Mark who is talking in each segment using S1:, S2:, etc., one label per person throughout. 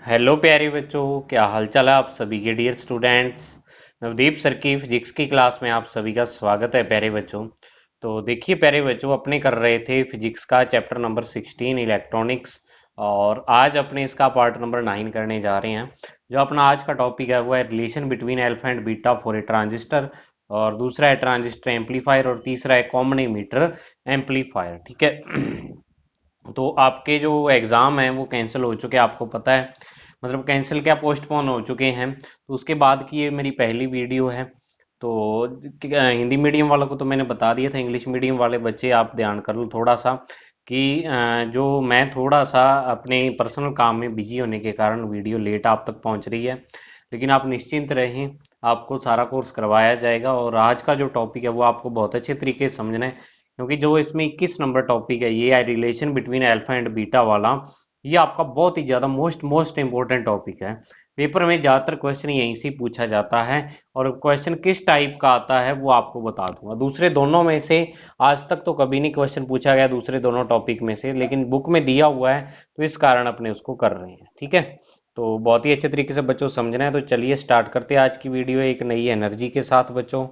S1: Hello प्यारे बच्चों, क्या हाल चाल है आप सभी के डियर स्टूडेंट्स। नवदीप सर की फिजिक्स की क्लास में आप सभी का स्वागत है प्यारे बच्चों। तो देखिए प्यारे बच्चों, अपने कर रहे थे फिजिक्स का चैप्टर नंबर 16 इलेक्ट्रॉनिक्स, और आज अपने इसका पार्ट नंबर 9 करने जा रहे हैं। जो अपना आज का टॉपिक है वो है relation between alpha and beta for a transistor, और दूसरा है ट्रांजिस्टर एम्पलीफायर, और तीसरा है कॉमन एमीटर एम्पलीफायर। ठीक है। तो आपके जो एग्ज़ाम हैं वो कैंसिल हो चुके हैं, आपको पता है। मतलब कैंसिल क्या, पोस्टपोन हो चुके हैं। तो उसके बाद की ये मेरी पहली वीडियो है। तो हिंदी मीडियम वालों को तो मैंने बता दिया था, इंग्लिश मीडियम वाले बच्चे आप ध्यान कर लो थोड़ा सा कि जो मैं थोड़ा सा अपने पर्सनल काम में बिजी होने के कारण वीडियो लेट आप तक पहुंच रही है। लेकिन आप निश्चिंत रहें, आपको सारा कोर्स करवाया जाएगा, और आज का जो टॉपिक है वो आपको बहुत अच्छे तरीके से समझना है। क्योंकि जो इसमें 21 नंबर टॉपिक है, ये है relation between alpha and beta वाला। ये आपका बहुत ही ज़्यादा मोस्ट मोस्ट इंपॉर्टेंट टॉपिक है। पेपर में ज़्यादातर क्वेश्चन यहीं से पूछा जाता है, और क्वेश्चन किस टाइप का आता है वो आपको बता दूंगा। दूसरे दोनों में से आज तक तो कभी नहीं क्वेश्चन पूछा गया दूसरे दोनों टॉपिक में से, लेकिन बुक में दिया हुआ है तो इस कारण अपने उसको कर रहे हैं। ठीक है। तो बहुत ही अच्छे तरीके से बच्चों समझना है, तो चलिए स्टार्ट करते हैं आज की वीडियो एक नई एनर्जी के साथ बच्चों।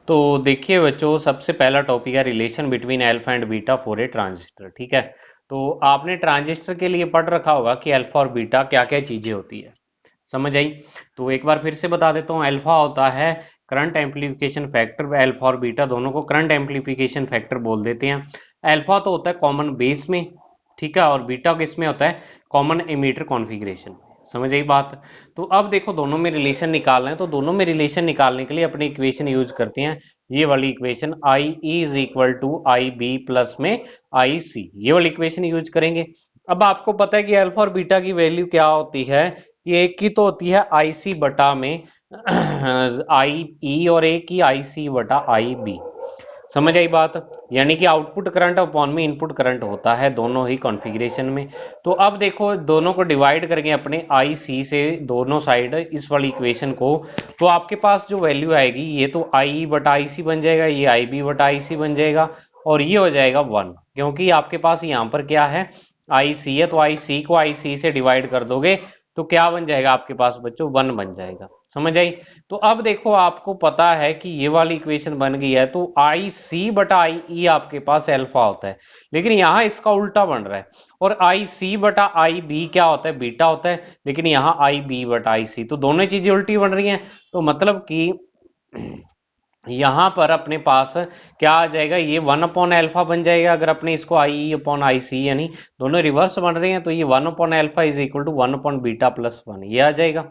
S1: तो देखिए बच्चों, सबसे पहला टॉपिक है relation between alpha and beta for a transistor. ठीक है। तो आपने ट्रांजिस्टर के लिए पढ़ रखा होगा कि अल्फा और बीटा क्या क्या चीजें होती है, समझ आई। तो एक बार फिर से बता देता हूँ। अल्फा होता है करंट एम्पलीफिकेशन फैक्टर, अल्फा और बीटा दोनों को करंट एम्पलीफिकेशन फैक्टर बोल देते हैं। अल्फा तो होता है कॉमन बेस में, ठीक है, और बीटा किस में होता है, कॉमन एमीटर कॉन्फ़िगरेशन। समझ आई बात। तो अब देखो, दोनों में रिलेशन निकालना है, तो दोनों में रिलेशन निकालने के लिए अपनी इक्वेशन यूज करते हैं। ये वाली equation I is equal to I B plus में आई सी, ये वाली इक्वेशन यूज करेंगे। अब आपको पता है कि अल्फा और बीटा की वैल्यू क्या होती है, कि एक की तो होती है आई सी बटा में आई ई, और एक की आई सी बटा आई बी। समझ आई बात। यानी कि आउटपुट करंट अपॉन में इनपुट करंट होता है दोनों ही कॉन्फ़िगरेशन में। तो अब देखो, दोनों को डिवाइड करके अपने आई सी से दोनों साइड इस वाली इक्वेशन को, तो आपके पास जो वैल्यू आएगी, ये तो आई बटा आई सी बन जाएगा, ये आई बी बटा आई सी बन जाएगा, और ये हो जाएगा 1। क्योंकि आपके पास यहाँ पर क्या है, आई सी है, तो आई सी को आई सी से डिवाइड कर दोगे तो क्या बन जाएगा आपके पास बच्चों, 1 बन जाएगा। समझ आई। तो अब देखो, आपको पता है कि ये वाली इक्वेशन बन गई है, तो आई सी बटा आई ई आपके पास अल्फा होता है, लेकिन यहाँ इसका उल्टा बन रहा है। और आई सी बटा आई बी क्या होता है, बीटा होता है, लेकिन यहाँ आई बी बटा आई सी, तो दोनों चीजें उल्टी बन रही हैं। तो मतलब कि यहां पर अपने पास क्या आ जाएगा, ये 1/अल्फा बन जाएगा। अगर अपने इसको आई अपॉन आई सी, यानी दोनों रिवर्स बन रहे हैं, तो ये 1/अल्फा इज इक्वल टू 1/बीटा प्लस 1, ये आ जाएगा।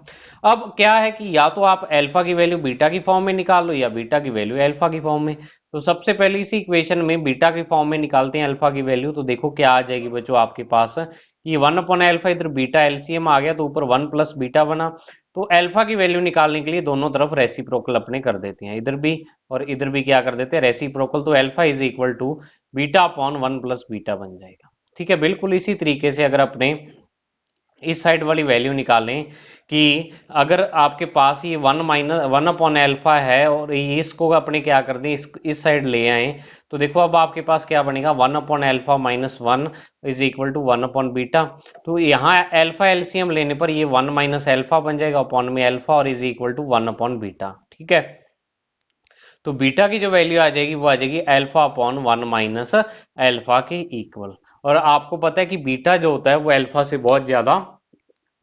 S1: अब क्या है कि या तो आप अल्फा की वैल्यू बीटा की फॉर्म में निकाल लो, या बीटा की वैल्यू अल्फा की फॉर्म में। तो सबसे पहले इसी इक्वेशन में बीटा की फॉर्म में निकालते हैं अल्फा की वैल्यू, तो देखो क्या आ जाएगी बच्चों आपके पास, ये 1/अल्फा, इधर बीटा एलसीएम आ गया, तो ऊपर 1 प्लस बीटा बना। तो अल्फा की वैल्यू निकालने के लिए दोनों तरफ रेसिप्रोकल अपने कर देते हैं, इधर भी और इधर भी क्या कर देते हैं, रेसिप्रोकल। तो alpha is equal to beta upon 1 plus beta बन जाएगा। ठीक है। बिल्कुल इसी तरीके से अगर अपने इस साइड वाली वैल्यू निकालें, कि अगर आपके पास ये 1/अल्फा है, और ये इसको अपने क्या कर दें, इस साइड ले आए, तो देखो अब आपके पास क्या बनेगा, 1/अल्फा माइनस 1 इज इक्वल टू 1/बीटा। तो यहाँ अल्फा एलसीएम लेने पर ये 1 माइनस अल्फा बन जाएगा अपॉन में अल्फा, और इज इक्वल टू 1/बीटा। ठीक है। तो बीटा की जो वैल्यू आ जाएगी वो आ जाएगी अल्फा अपॉन 1 माइनस अल्फा के इक्वल। और आपको पता है कि बीटा जो होता है वो अल्फा से बहुत ज्यादा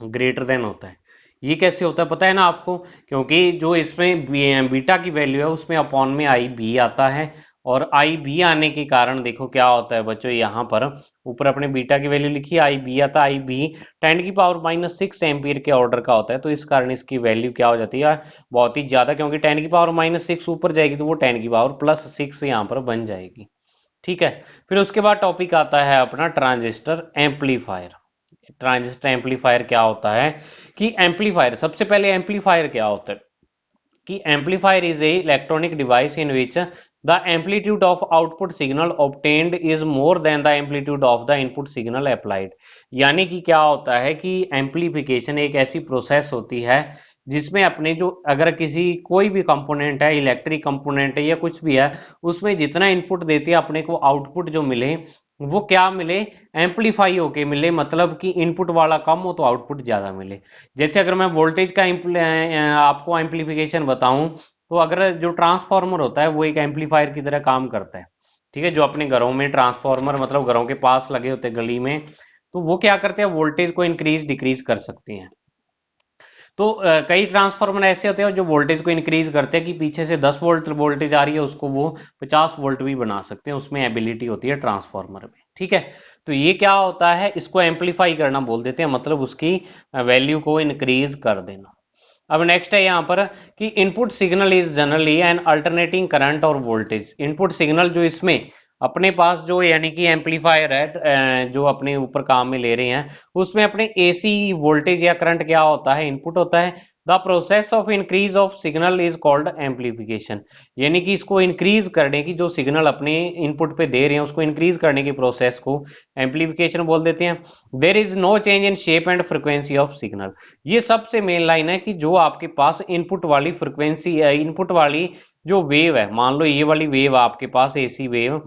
S1: ग्रेटर देन होता है। ये कैसे होता है पता है ना आपको, क्योंकि जो इसमें बीटा की वैल्यू है उसमें अपॉन में आई बी आता है, और आई बी आने के कारण देखो क्या होता है बच्चों, यहाँ पर ऊपर अपने बीटा की वैल्यू लिखी, आई बी आता है, आई बी 10⁻⁻6 एम्पियर के ऑर्डर का होता है, तो इस कारण इसकी वैल्यू क्या हो जाती है, बहुत ही ज्यादा, क्योंकि 10⁻⁻6 ऊपर जाएगी तो वो 10⁻+6 यहाँ पर बन जाएगी। ठीक है। फिर उसके बाद टॉपिक आता है अपना ट्रांजिस्टर एम्पलीफायर। ट्रांजिस्टर एम्पलीफायर क्या होता है, कि एम्पलीफायर, सबसे पहले एम्पलीफायर क्या होता है, कि amplifier is a electronic device in which the amplitude of output signal obtained is more than the amplitude of the input signal applied. यानी कि क्या होता है कि एम्पलीफिकेशन एक ऐसी प्रोसेस होती है जिसमें अपने जो, अगर किसी कोई भी कंपोनेंट है, इलेक्ट्रिक कंपोनेंट है या कुछ भी है, उसमें जितना इनपुट देते हैं अपने को आउटपुट जो मिले, वो क्या मिले, एम्पलीफाई होके मिले, मतलब कि इनपुट वाला कम हो तो आउटपुट ज्यादा मिले। जैसे अगर मैं वोल्टेज का आपको एम्पलीफिकेशन बताऊं, तो अगर जो ट्रांसफार्मर होता है वो एक एम्पलीफायर की तरह काम करता है। ठीक है, जो अपने घरों में ट्रांसफार्मर मतलब घरों के पास लगे होते हैं गली में, तो वो क्या करते हैं, वोल्टेज को इंक्रीज डिक्रीज कर सकते हैं। तो कई ट्रांसफार्मर ऐसे होते हैं जो वोल्टेज को इंक्रीज करते हैं कि पीछे से 10 वोल्ट वोल्टेज आ रही है उसको वो 50 वोल्ट भी बना सकते हैं, उसमें एबिलिटी होती है ट्रांसफार्मर में। ठीक है, तो ये क्या होता है, इसको एम्पलीफाई करना बोल देते हैं, मतलब उसकी वैल्यू को इंक्रीज कर देना। अब नेक्स्ट है यहाँ पर कि input signal is generally N alternating current और वोल्टेज। इनपुट सिग्नल जो इसमें अपने पास जो यानी कि एम्पलीफायर है, जो अपने ऊपर काम में ले रहे हैं, उसमें अपने एसी वोल्टेज या करंट क्या होता है, इनपुट होता है। The process of increase of signal is called amplification. यानी कि इसको इंक्रीज करने की, जो सिग्नल अपने इनपुट पे दे रहे हैं उसको इंक्रीज करने की प्रोसेस को एम्पलीफिकेशन बोल देते हैं। There is no change in shape and frequency of signal. ये सबसे मेन लाइन है कि जो आपके पास इनपुट वाली फ्रिक्वेंसी है, इनपुट वाली जो वेव है, मान लो ये वाली वेव आपके पास एसी वेव,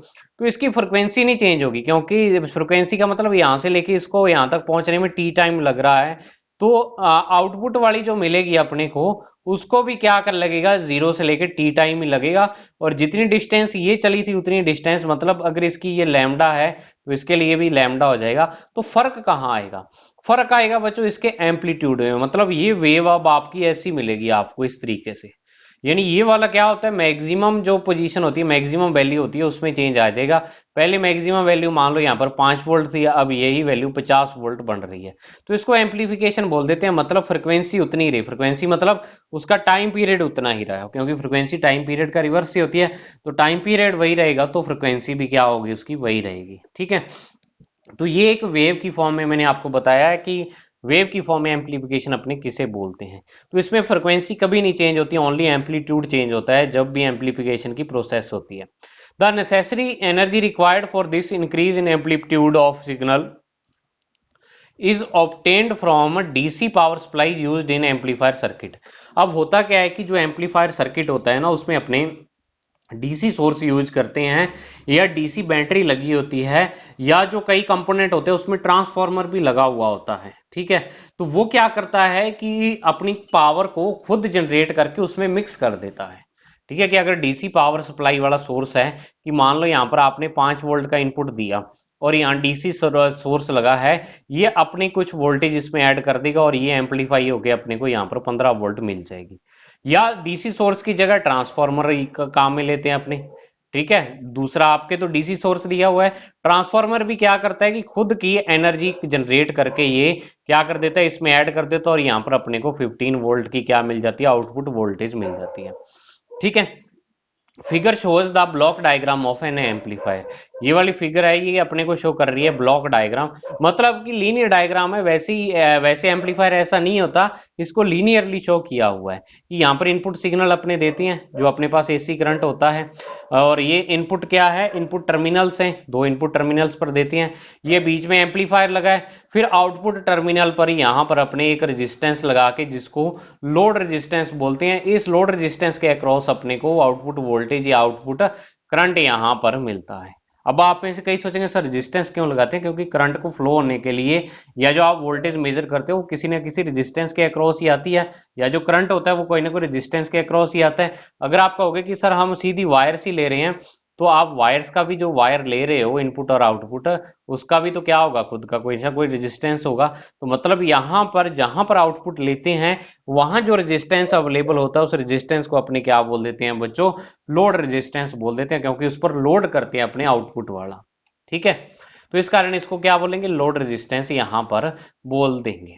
S1: तो इसकी फ्रिक्वेंसी नहीं चेंज होगी, क्योंकि फ्रिक्वेंसी का मतलब यहां से लेके इसको यहां तक पहुंचने में टी टाइम लग रहा है। तो आउटपुट वाली जो मिलेगी अपने को, उसको भी क्या कर लगेगा, जीरो से लेके टी टाइम ही लगेगा। और जितनी डिस्टेंस ये चली थी उतनी डिस्टेंस, मतलब अगर इसकी ये लैम्डा है तो इसके लिए भी लैम्डा हो जाएगा। तो फर्क कहाँ आएगा, फर्क आएगा बच्चों इसके एम्पलीट्यूड में। मतलब ये वेव अब आपकी ऐसी मिलेगी आपको इस तरीके से, यानी ये वाला क्या होता है, मैक्सिमम जो पोजीशन होती है, मैक्सिमम वैल्यू होती है, उसमें चेंज आ जाएगा। पहले मैक्सिमम वैल्यू मान लो यहाँ पर 5 वोल्ट थी, अब यही वैल्यू 50 वोल्ट बन रही है। तो इसको एम्पलीफिकेशन बोल देते हैं, मतलब फ्रिक्वेंसी उतनी ही रही, फ्रिक्वेंसी मतलब उसका टाइम पीरियड उतना ही रहा, क्योंकि फ्रिक्वेंसी टाइम पीरियड का रिवर्स ही होती है। तो टाइम पीरियड वही रहेगा तो फ्रिक्वेंसी भी क्या होगी उसकी, वही रहेगी। ठीक है, तो ये एक वेव की फॉर्म में मैंने आपको बताया है कि वेव की फॉर्म में एम्पलीफिकेशन अपने किसे बोलते हैं। तो इसमें फ्रिक्वेंसी कभी नहीं चेंज होती, ओनली एम्पलीट्यूड चेंज होता है जब भी एम्पलीफिकेशन की प्रोसेस होती है। The necessary energy required for this increase in amplitude of signal is obtained from DC power supply used in amplifier circuit. अब होता क्या है कि जो एम्पलीफायर सर्किट होता है ना, उसमें अपने डीसी सोर्स यूज करते हैं, या डीसी बैटरी लगी होती है, या जो कई कंपोनेंट होते हैं उसमें ट्रांसफार्मर भी लगा हुआ होता है। ठीक है, तो वो क्या करता है कि अपनी पावर को खुद जनरेट करके उसमें मिक्स कर देता है। ठीक है, कि अगर डीसी पावर सप्लाई वाला सोर्स है, कि मान लो यहाँ पर आपने 5 वोल्ट का इनपुट दिया और यहाँ डीसी सोर्स लगा है, ये अपनी कुछ वोल्टेज इसमें ऐड कर देगा और ये एम्पलीफाई होकर अपने को यहाँ पर 15 वोल्ट मिल जाएगी। या डीसी सोर्स की जगह ट्रांसफार्मर काम में लेते हैं अपने। ठीक है, दूसरा आपके तो डीसी सोर्स दिया हुआ है, ट्रांसफार्मर भी क्या करता है कि खुद की एनर्जी जनरेट करके ये क्या कर देता है, इसमें ऐड कर देता है, और यहाँ पर अपने को 15 वोल्ट की क्या मिल जाती है, आउटपुट वोल्टेज मिल जाती है। ठीक है, figure shows the block diagram of N amplifier. ये वाली फिगर है, ये अपने को शो कर रही है ब्लॉक डायग्राम, मतलब कि लीनियर डायग्राम है। वैसे ही वैसे एम्पलीफायर ऐसा नहीं होता, इसको लीनियरली शो किया हुआ है कि यहाँ पर इनपुट सिग्नल अपने देते हैं जो अपने पास एसी करंट होता है, और ये इनपुट क्या है, इनपुट टर्मिनल्स हैं, दो इनपुट टर्मिनल्स पर देते हैं, ये बीच में एम्पलीफायर लगा है। फिर आउटपुट टर्मिनल पर यहाँ पर अपने एक रेजिस्टेंस लगा के, जिसको लोड रेजिस्टेंस बोलते हैं, इस लोड रेजिस्टेंस के अक्रॉस अपने को आउटपुट वोल्टेज या आउटपुट करंट यहाँ पर मिलता है। अब आप में से कई सोचेंगे सर रेजिस्टेंस क्यों लगाते हैं, क्योंकि करंट को फ्लो होने के लिए, या जो आप वोल्टेज मेजर करते हो वो किसी न किसी रेजिस्टेंस के अक्रॉस ही आती है, या जो करंट होता है वो कोई ना कोई रेजिस्टेंस के अक्रॉस ही आता है। अगर आप कहोगे कि सर हम सीधी वायर्स ही ले रहे हैं, तो आप वायर्स का भी, जो वायर ले रहे हो इनपुट और आउटपुट, उसका भी तो क्या होगा, खुद का कोई ना कोई रेजिस्टेंस होगा। तो मतलब यहाँ पर जहां पर आउटपुट लेते हैं, वहां जो रेजिस्टेंस अवेलेबल होता है उस रेजिस्टेंस को अपने क्या बोल देते हैं बच्चों, लोड रेजिस्टेंस बोल देते हैं, क्योंकि उस पर लोड करते हैं अपने आउटपुट वाला। ठीक है, तो इस कारण इसको क्या बोलेंगे, लोड रेजिस्टेंस यहां पर बोल देंगे।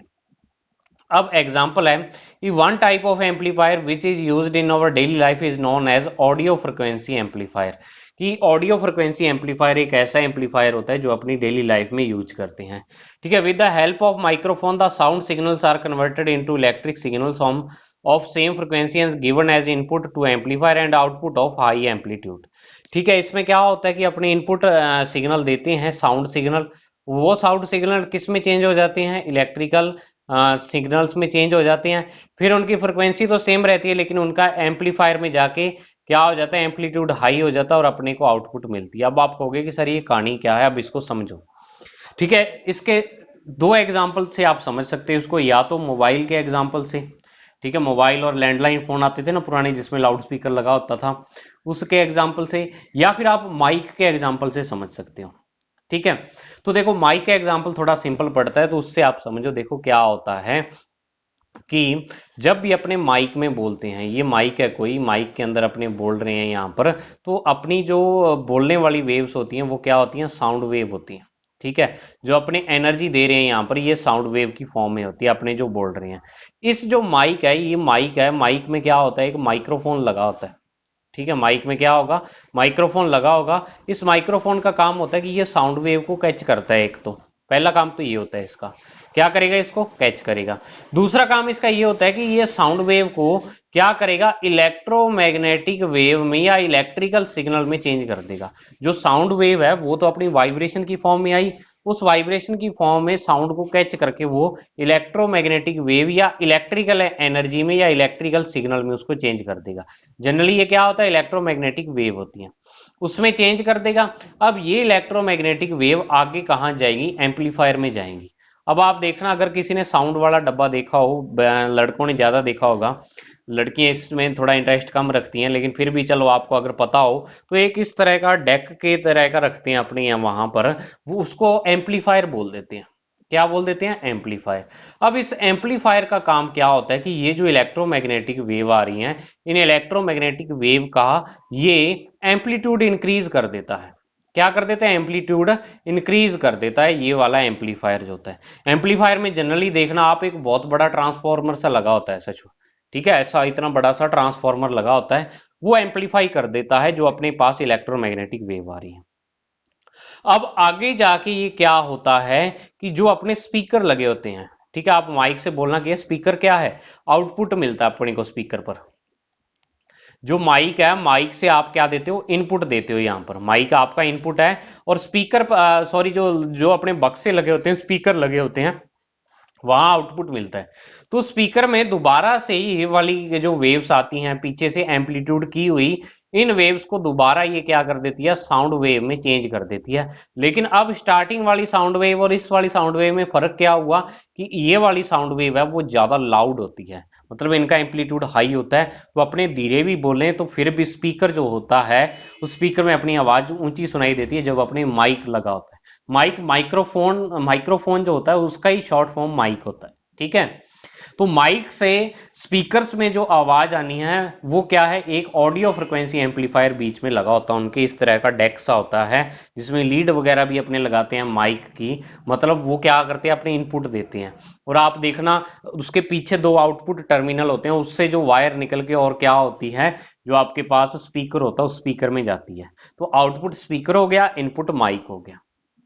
S1: अब एग्जाम्पल है कि one type of amplifier which is used in our daily life is known as audio frequency amplifier. कि ऑडियो फ्रिक्वेंसी एम्पलीफायर एक ऐसा एम्पलीफायर होता है जो अपनी डेली लाइफ में यूज करते हैं। ठीक है, with the help of microphone the sound signals are converted into electric signals of same frequency and given as input to amplifier and output of high amplitude. ठीक है, इसमें क्या होता है कि अपने इनपुट सिग्नल देते हैं, साउंड सिग्नल, वो साउंड सिग्नल किस में चेंज हो जाते हैं, इलेक्ट्रिकल सिग्नल्स में चेंज हो जाते हैं। फिर उनकी फ्रिक्वेंसी तो सेम रहती है, लेकिन उनका एम्पलीफायर में जाके क्या हो जाता है, एम्पलीट्यूड हाई हो जाता है और अपने को आउटपुट मिलती है। अब आप कहोगे कि सर ये कहानी क्या है, अब इसको समझो। ठीक है, इसके दो एग्जाम्पल से आप समझ सकते हैं उसको, या तो मोबाइल के एग्जाम्पल से, ठीक है, मोबाइल और लैंडलाइन फोन आते थे ना पुराने जिसमें लाउड स्पीकर लगा होता था, उसके एग्जाम्पल से, या फिर आप माइक के एग्जाम्पल से समझ सकते हो। ठीक है, तो देखो माइक का एग्जाम्पल थोड़ा सिंपल पड़ता है, तो उससे आप समझो। देखो क्या होता है कि जब भी अपने माइक में बोलते हैं, ये माइक है, कोई माइक के अंदर अपने बोल रहे हैं यहाँ पर, तो अपनी जो बोलने वाली वेव्स होती हैं वो क्या होती हैं, साउंड वेव होती हैं। ठीक है, जो अपने एनर्जी दे रहे हैं यहाँ पर, ये साउंड वेव की फॉर्म में होती है अपने जो बोल रहे हैं। इस जो माइक है, ये माइक है, माइक में क्या होता है, एक माइक्रोफोन लगा होता है। ठीक है, माइक में क्या होगा, माइक्रोफोन लगा होगा। इस माइक्रोफोन का काम होता है कि ये साउंड वेव को कैच करता है। एक तो पहला काम तो ये होता है इसका, क्या करेगा, इसको कैच करेगा। दूसरा काम इसका ये होता है कि ये साउंड वेव को क्या करेगा, इलेक्ट्रोमैग्नेटिक वेव में या इलेक्ट्रिकल सिग्नल में चेंज कर देगा। जो साउंड वेव है वो तो अपनी वाइब्रेशन की फॉर्म में आई, उस वाइब्रेशन की फॉर्म में साउंड को कैच करके वो इलेक्ट्रोमैग्नेटिक वेव या इलेक्ट्रिकल एनर्जी में या इलेक्ट्रिकल सिग्नल में उसको चेंज कर देगा। जनरली ये क्या होता है, इलेक्ट्रोमैग्नेटिक वेव होती है, उसमें चेंज कर देगा। अब ये इलेक्ट्रोमैग्नेटिक वेव आगे कहां जाएगी, एम्पलीफायर में जाएंगी। अब आप देखना, अगर किसी ने साउंड वाला डब्बा देखा हो, लड़कों ने ज्यादा देखा होगा, लड़कियां इसमें थोड़ा इंटरेस्ट कम रखती हैं, लेकिन फिर भी चलो आपको अगर पता हो, तो एक इस तरह का डेक के तरह का रखते हैं अपने यहाँ वहां पर, वो उसको एम्पलीफायर बोल देते हैं। क्या बोल देते हैं, एम्पलीफायर। अब इस एम्पलीफायर का काम क्या होता है कि ये जो इलेक्ट्रोमैग्नेटिक वेव आ रही हैं, इन इलेक्ट्रोमैग्नेटिक वेव का ये एम्पलीट्यूड इंक्रीज कर देता है। क्या कर देता है, एम्पलीट्यूड इंक्रीज कर देता है ये वाला एम्पलीफायर जो होता है। एम्पलीफायर में जनरली देखना आप, एक बहुत बड़ा ट्रांसफॉर्मर सा लगा होता है, सच। ठीक है, ऐसा इतना बड़ा सा ट्रांसफॉर्मर लगा होता है, वो एम्पलीफाई कर देता है जो अपने पास इलेक्ट्रोमैग्नेटिक वेव आ रही है। अब आगे जाके ये क्या होता है कि जो अपने स्पीकर लगे होते हैं, ठीक है, आप माइक से बोलना कि स्पीकर क्या है, आउटपुट मिलता है अपने को स्पीकर पर। जो माइक है, माइक से आप क्या देते हो, इनपुट देते हो। यहाँ पर माइक आपका इनपुट है, और स्पीकर, सॉरी, जो जो अपने बक्से लगे होते हैं, स्पीकर लगे होते हैं, वहां आउटपुट मिलता है। तो स्पीकर में दोबारा से ये वाली जो वेव्स आती हैं पीछे से एम्पलीट्यूड की हुई, इन वेव्स को दोबारा ये क्या कर देती है, साउंड वेव में चेंज कर देती है। लेकिन अब स्टार्टिंग वाली साउंड वेव और इस वाली साउंड वेव में फर्क क्या हुआ कि ये वाली साउंड वेव है वो ज्यादा लाउड होती है, मतलब इनका एम्पलीट्यूड हाई होता है। तो अपने धीरे भी बोले तो फिर भी स्पीकर जो होता है, उस स्पीकर में अपनी आवाज ऊंची सुनाई देती है जब अपने माइक लगा होता है। माइक, माइक्रोफोन, माइक्रोफोन जो होता है उसका ही शॉर्ट फॉर्म माइक होता है। ठीक है, तो माइक से स्पीकर्स में जो आवाज आनी है वो क्या है, एक ऑडियो फ्रिक्वेंसी एम्पलीफायर बीच में लगा होता है उनके, इस तरह का डेक सा होता है जिसमें लीड वगैरह भी अपने लगाते हैं माइक की। मतलब वो क्या करते हैं, अपने इनपुट देते हैं, और आप देखना उसके पीछे दो आउटपुट टर्मिनल होते हैं, उससे जो वायर निकल के और क्या होती है, जो आपके पास स्पीकर होता है उस स्पीकर में जाती है। तो आउटपुट स्पीकर हो गया, इनपुट माइक हो गया।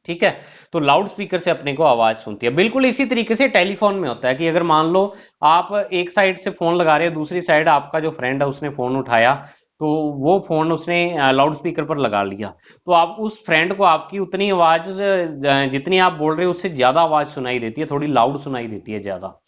S1: ठीक है, तो लाउड स्पीकर से अपने को आवाज सुनती है। बिल्कुल इसी तरीके से टेलीफोन में होता है कि अगर मान लो आप एक साइड से फोन लगा रहे हो, दूसरी साइड आपका जो फ्रेंड है उसने फोन उठाया, तो वो फोन उसने लाउड स्पीकर पर लगा लिया, तो आप उस फ्रेंड को आपकी उतनी आवाज, जितनी आप बोल रहे हो उससे ज्यादा आवाज सुनाई देती है, थोड़ी लाउड सुनाई देती है ज्यादा।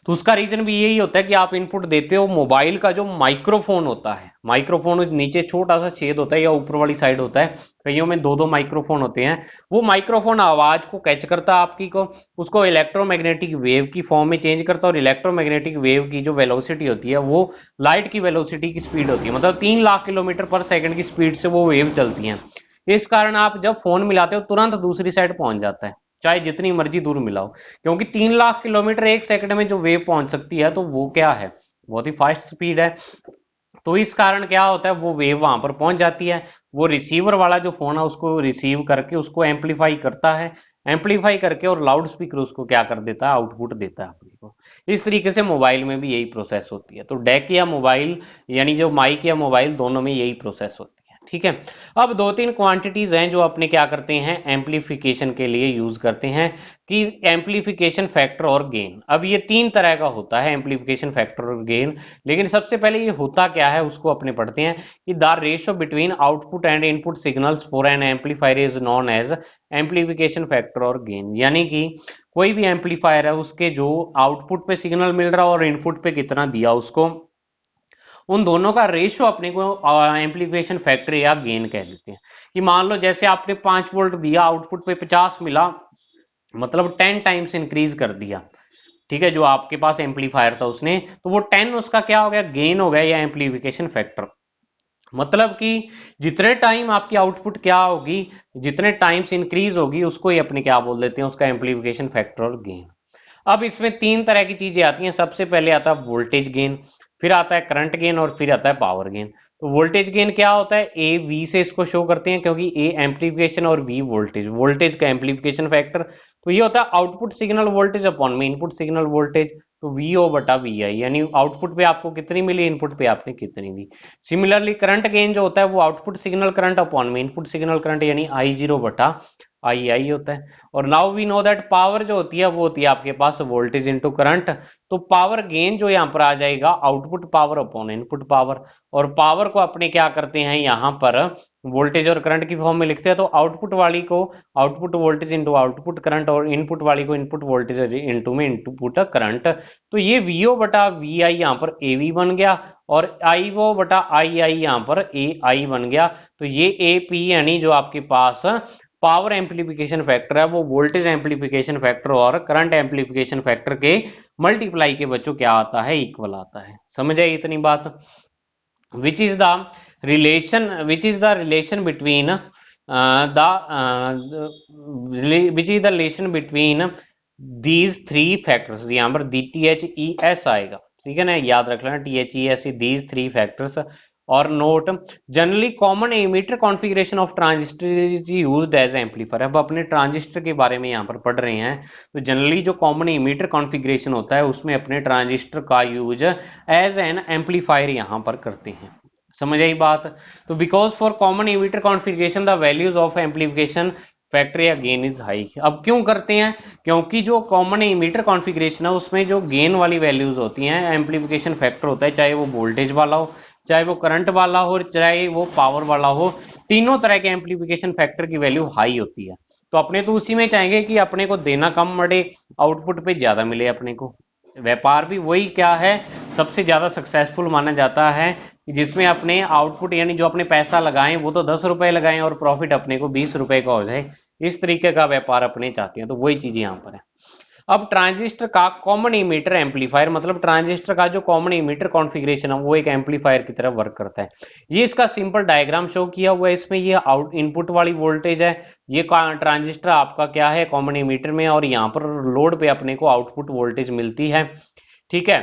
S1: तो उसका रीजन भी यही होता है कि आप इनपुट देते हो। मोबाइल का जो माइक्रोफोन होता है, माइक्रोफोन नीचे छोटा सा छेद होता है या ऊपर वाली साइड होता है, कईयों में दो दो माइक्रोफोन होते हैं, वो माइक्रोफोन आवाज को कैच करता है आपकी को, उसको इलेक्ट्रोमैग्नेटिक वेव की फॉर्म में चेंज करता है। और इलेक्ट्रोमैग्नेटिक वेव की जो वेलोसिटी होती है वो लाइट की वेलोसिटी की स्पीड होती है, मतलब 3 लाख किलोमीटर पर सेकंड की स्पीड से वो वेव चलती हैं। इस कारण आप जब फोन मिलाते हो तुरंत दूसरी साइड पहुंच जाता है, चाहे जितनी मर्जी दूर मिलाओ, क्योंकि 3 लाख किलोमीटर एक सेकंड में जो वेव पहुंच सकती है, तो वो क्या है, बहुत ही फास्ट स्पीड है। तो इस कारण क्या होता है, वो वेव वहां पर पहुंच जाती है, वो रिसीवर वाला जो फोन है उसको रिसीव करके उसको एम्पलीफाई करता है, एम्पलीफाई करके और लाउड स्पीकर उसको क्या कर देता है, आउटपुट देता है अपने को। इस तरीके से मोबाइल में भी यही प्रोसेस होती है। तो डेक या मोबाइल, यानी जो माइक या मोबाइल, दोनों में यही प्रोसेस होती है। ठीक है। अब दो तीन क्वांटिटीज हैं जो अपने क्या करते हैं एम्पलीफिकेशन के लिए यूज करते हैं, कि एम्पलीफिकेशन फैक्टर और गेन। अब ये तीन तरह का होता है एम्पलीफिकेशन फैक्टर और गेन, लेकिन सबसे पहले ये होता क्या है उसको अपने पढ़ते हैं कि the ratio between output and input signals for an amplifier is known as amplification factor और गेन। यानी कि कोई भी एम्पलीफायर है उसके जो आउटपुट पे सिग्नल मिल रहा है और इनपुट पे कितना दिया उसको, उन दोनों का रेशियो अपने को एम्पलीफिकेशन फैक्टर या गेन कह देते हैं। कि मान लो जैसे आपने 5 वोल्ट दिया, आउटपुट पे 50 मिला, मतलब 10 टाइम्स इंक्रीज कर दिया, ठीक है, जो आपके पास एम्पलीफायर था उसने, तो वो 10 उसका क्या हो गया, गेन हो गया या एम्पलीफिकेशन फैक्टर। मतलब कि जितने टाइम आपकी आउटपुट क्या होगी, जितने टाइम्स इंक्रीज होगी, उसको ही अपने क्या बोल देते हैं, उसका एम्पलीफिकेशन फैक्टर और गेन। अब इसमें तीन तरह की चीजें आती हैं। सबसे पहले आता है वोल्टेज गेन, फिर आता है करंट गेन और फिर आता है पावर गेन। तो वोल्टेज गेन क्या होता है, ए वी से इसको शो करते हैं, क्योंकि ए एम्पलीफिकेशन और वी वोल्टेज, वोल्टेज का एम्पलीफिकेशन फैक्टर। तो ये होता है आउटपुट सिग्नल वोल्टेज अपॉन में इनपुट सिग्नल वोल्टेज, तो वी ओ बटा वी आई, यानी आउटपुट पे आपको कितनी मिली, इनपुट पे आपने कितनी दी। सिमिलरली करंट गेन जो होता है वो आउटपुट सिग्नल करंट अपॉन में इनपुट सिग्नल करंट, यानी आई जीरो बटा आई आई होता है। और now we know that power जो होती है वो होती है आपके पास वोल्टेज इनटू करंट। तो पावर गेन जो यहाँ पर आ जाएगा output power upon input power, और पावर को अपने क्या करते हैं यहाँ पर वोल्टेज और करंट की फॉर्म में लिखते हैं। तो आउटपुट वाली को output voltage into output current, और इनपुट वाली को इनपुट वोल्टेज इंटू में इनपुट करंट। तो ये वीओ बटा वी आई यहाँ पर ए वी बन गया, और आई वो बटा आई आई यहाँ पर ए आई बन गया। तो ये ए पी यानी जो आपके पास पावर एम्पलीफिकेशन फैक्टर है वो वोल्टेज एम्पलीफिकेशन फैक्टर और करंट एम्पलीफिकेशन फैक्टर के मल्टीप्लाई के बच्चों क्या आता है, इक्वल आता है। समझ आई इतनी बात। Which is the relation between which is the relation between these three factors. यहाँ पर D T H E S आएगा, ठीक है ना, याद रख लेना, T H E S, these three factors. और note generally common emitter configuration of transistor is used as amplifier. अब अपने ट्रांजिस्टर के बारे में यहाँ पर पढ़ रहे हैं, तो जनरली जो कॉमन एमीटर कॉन्फ़िगरेशन होता है उसमें अपने ट्रांजिस्टर का यूज एज एन एम्पलीफायर यहाँ पर करते हैं। समझ आई बात। तो because for common emitter configuration the values of amplification factor या गेन इज हाई। अब क्यों करते हैं, क्योंकि जो कॉमन एमीटर कॉन्फ़िगरेशन है उसमें जो गेन वाली वैल्यूज होती हैं, एम्पलीफिकेशन फैक्टर होता है, चाहे वो वोल्टेज वाला हो, चाहे वो करंट वाला हो, चाहे वो पावर वाला हो, तीनों तरह के एम्पलीफिकेशन फैक्टर की वैल्यू हाई होती है। तो अपने तो उसी में चाहेंगे कि अपने को देना कम पड़े, आउटपुट पे ज्यादा मिले अपने को। व्यापार भी वही क्या है, सबसे ज्यादा सक्सेसफुल माना जाता है, जिसमें अपने आउटपुट यानी जो अपने पैसा लगाएं वो तो 10 रुपए लगाएं और प्रॉफिट अपने को 20 रुपए का हो जाए। इस तरीके का व्यापार अपने चाहते हैं, तो वही चीज यहाँ पर है। अब ट्रांजिस्टर का कॉमन इमीटर एम्पलीफायर, मतलब ट्रांजिस्टर का जो कॉमन इमीटर कॉन्फ़िगरेशन है वो एक एम्पलीफायर की तरह वर्क करता है। ये इसका सिंपल डायग्राम शो किया हुआ है इसमें। ये आउट इनपुट वाली वोल्टेज है, ये ट्रांजिस्टर आपका क्या है कॉमन इमीटर में, और यहाँ पर लोड पे अपने को आउटपुट वोल्टेज मिलती है, ठीक है।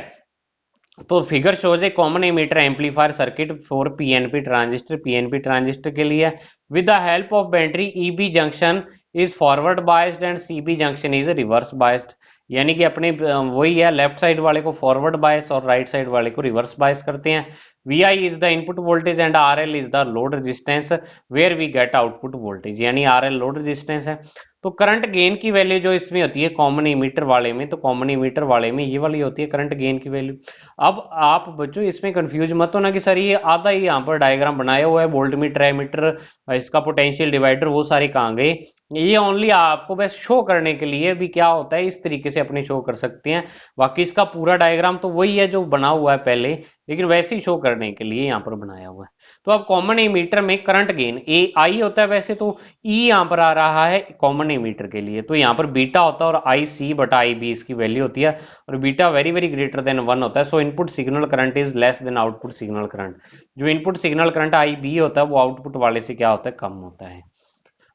S1: तो figure shows A common ammeter amplifier circuit for PNP transistor, PNP transistor के लिए with the help of battery EB junction is forward biased and CB junction is reverse biased. यानी कि अपने वही है, लेफ्ट साइड वाले को फॉरवर्ड बायस और राइट साइड वाले को रिवर्स बायस करते हैं। VI is the input voltage and RL is the load resistance where we get output voltage, यानी RL लोड रेजिस्टेंस है। तो करंट गेन की वैल्यू जो इसमें होती है कॉमन इमीटर वाले में, तो कॉमन इमीटर वाले में ये वाली होती है करंट गेन की वैल्यू। अब आप बच्चों इसमें कंफ्यूज मत होना कि सर ये आधा ही यहाँ पर डायग्राम बनाया हुआ है, वोल्ट मीटर एमीटर, इसका पोटेंशियल डिवाइडर, वो सारे कहाँ गए। ये ओनली आपको बस शो करने के लिए भी क्या होता है, इस तरीके से अपने शो कर सकते हैं। बाकी इसका पूरा डायग्राम तो वही है जो बना हुआ है पहले, लेकिन वैसे ही शो करने के लिए यहाँ पर बनाया हुआ है। तो अब कॉमन एमीटर में करंट गेन ए आई होता है, वैसे तो ई यहाँ पर आ रहा है कॉमन एमीटर के लिए, तो यहाँ पर बीटा होता है और आई सी बटा आई बी इसकी वैल्यू होती है, और beta very very greater than 1 होता है। So input signal current is less than output signal current. जो input signal current I B होता है वो आउटपुट वाले से क्या होता है, कम होता है।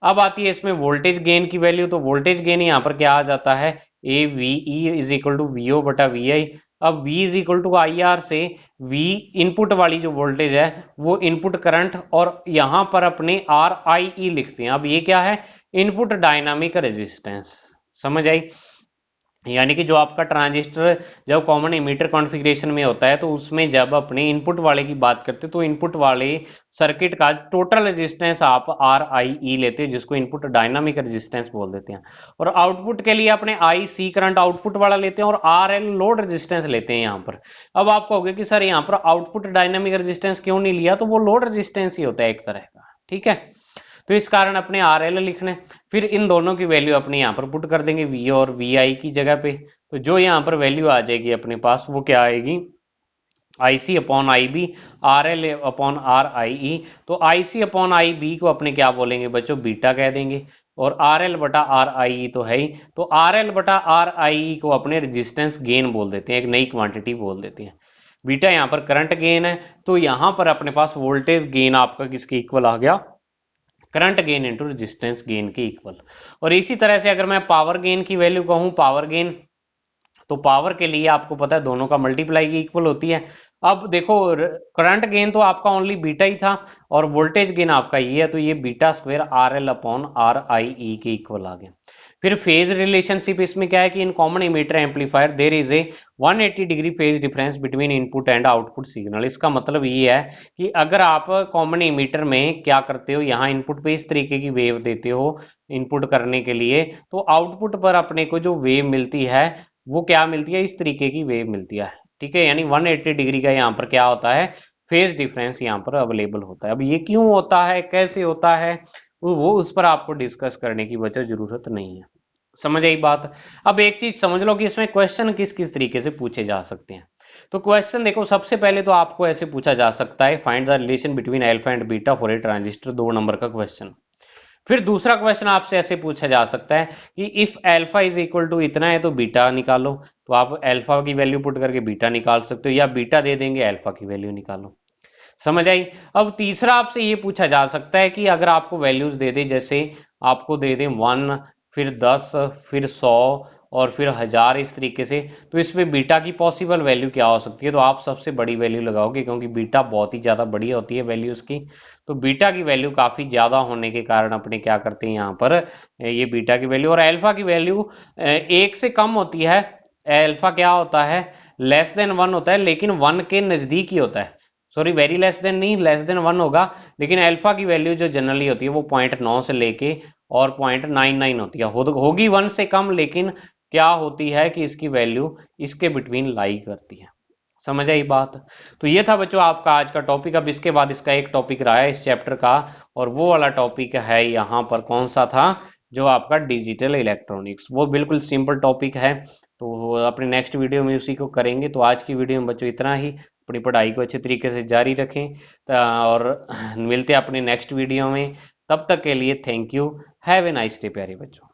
S1: अब आती है इसमें वोल्टेज गेन की वैल्यू। तो वोल्टेज गेन यहाँ पर क्या आ जाता है, A V E is equal to V O बटा वी आई। अब V is equal to I R से V इनपुट वाली जो वोल्टेज है वो इनपुट करंट, और यहां पर अपने आर आई ई लिखते हैं। अब ये क्या है, इनपुट डायनामिक रेजिस्टेंस। समझ आई। यानी कि जो आपका ट्रांजिस्टर जब कॉमन इमीटर कॉन्फ़िगरेशन में होता है तो उसमें जब अपने इनपुट वाले की बात करते हैं तो इनपुट वाले सर्किट का टोटल रेजिस्टेंस आप आर आई ई लेते हैं, जिसको इनपुट डायनामिक रेजिस्टेंस बोल देते हैं। और आउटपुट के लिए अपने आई सी करंट आउटपुट वाला लेते हैं और आर एल लोड रेजिस्टेंस लेते हैं यहाँ पर। अब आप कहोगे कि सर यहाँ पर आउटपुट डायनामिक रेजिस्टेंस क्यों नहीं लिया, तो वो लोड रेजिस्टेंस ही होता है एक तरह का, ठीक है। तो इस कारण अपने आर एल लिखने, फिर इन दोनों की वैल्यू अपने यहाँ पर पुट कर देंगे वी और वी आई की जगह पे। तो जो यहाँ पर वैल्यू आ जाएगी अपने पास वो क्या आएगी, I C upon I B, R L upon R I E. तो I C upon I B को अपने क्या बोलेंगे बच्चों, बीटा कह देंगे। और आर एल बटा आर आई ई तो है ही, तो आर एल बटा आर आई ई को अपने रेजिस्टेंस गेन बोल देते हैं, एक नई क्वांटिटी बोल देते हैं। बीटा यहाँ पर करंट गेन है, तो यहाँ पर अपने पास वोल्टेज गेन आपका किसके इक्वल आ गया, current gain into resistance gain के इक्वल। और इसी तरह से अगर मैं पावर गेन की वैल्यू कहूं, पावर गेन, तो पावर के लिए आपको पता है दोनों का मल्टीप्लाई की इक्वल होती है। अब देखो करंट गेन तो आपका ओनली बीटा ही था और वोल्टेज गेन आपका ये है, तो ये beta square R L upon R I E के इक्वल आ गया। फिर फेज रिलेशनशिप इसमें क्या है कि in common emitter amplifier there is a 180 degree phase difference between input and output signal. इसका मतलब ये है कि अगर आप कॉमन इमीटर में क्या करते हो, यहाँ इनपुट पे इस तरीके की वेव देते हो इनपुट करने के लिए, तो आउटपुट पर अपने को जो वेव मिलती है वो क्या मिलती है, इस तरीके की वेव मिलती है, ठीक है। यानी 180 डिग्री का यहाँ पर क्या होता है, फेज डिफरेंस यहाँ पर अवेलेबल होता है। अब ये क्यों होता है, कैसे होता है, वो उस पर आपको डिस्कस करने की वजह जरूरत नहीं है। समझ आई बात। अब एक चीज समझ लो कि इसमें क्वेश्चन किस किस तरीके से पूछे जा सकते हैं। तो क्वेश्चन देखो, सबसे पहले तो आपको ऐसे पूछा जा सकता है, find the relation between alpha and beta for a transistor, 2 number का क्वेश्चन। फिर दूसरा क्वेश्चन आपसे ऐसे पूछा जा सकता है कि if alpha is equal to इतना है तो बीटा निकालो, तो आप अल्फा की वैल्यू पुट करके बीटा निकाल सकते हो, या बीटा दे देंगे अल्फा की वैल्यू निकालो। समझ आई। अब तीसरा आपसे ये पूछा जा सकता है कि अगर आपको वैल्यूज दे दे, जैसे आपको दे दे 1, फिर 10, फिर 100 और फिर 1000 इस तरीके से, तो इसमें बीटा की पॉसिबल वैल्यू क्या हो सकती है, तो आप सबसे बड़ी वैल्यू लगाओगे क्योंकि बीटा बहुत ही ज्यादा बड़ी होती है वैल्यूज की। तो बीटा की वैल्यू काफी ज्यादा होने के कारण अपने क्या करते हैं यहाँ पर, ये बीटा की वैल्यू, और अल्फा की वैल्यू 1 से कम होती है। अल्फा क्या होता है, लेस देन 1 होता है, लेकिन 1 के नजदीक ही होता है। सॉरी, वेरी लेस देन नहीं, लेस देन 1 होगा। लेकिन अल्फा की वैल्यू जो जनरली होती है वो 0.9 से लेके और 0.99 होती है, होगी 1 से कम, लेकिन क्या होती है कि इसकी वैल्यू इसके बिटवीन लाई करती है। समझ आई बात। तो ये था बच्चों आपका आज का टॉपिक। अब इसके बाद इसका एक टॉपिक रहा है इस चैप्टर का, और वो वाला टॉपिक है यहाँ पर कौन सा था, जो आपका डिजिटल इलेक्ट्रॉनिक्स। वो बिल्कुल सिंपल टॉपिक है, तो अपने नेक्स्ट वीडियो में उसी को करेंगे। तो आज की वीडियो में बच्चों इतना ही। अपनी पढ़ाई को अच्छे तरीके से जारी रखें, और मिलते हैं अपने नेक्स्ट वीडियो में। तब तक के लिए thank you, have a nice day प्यारे बच्चों।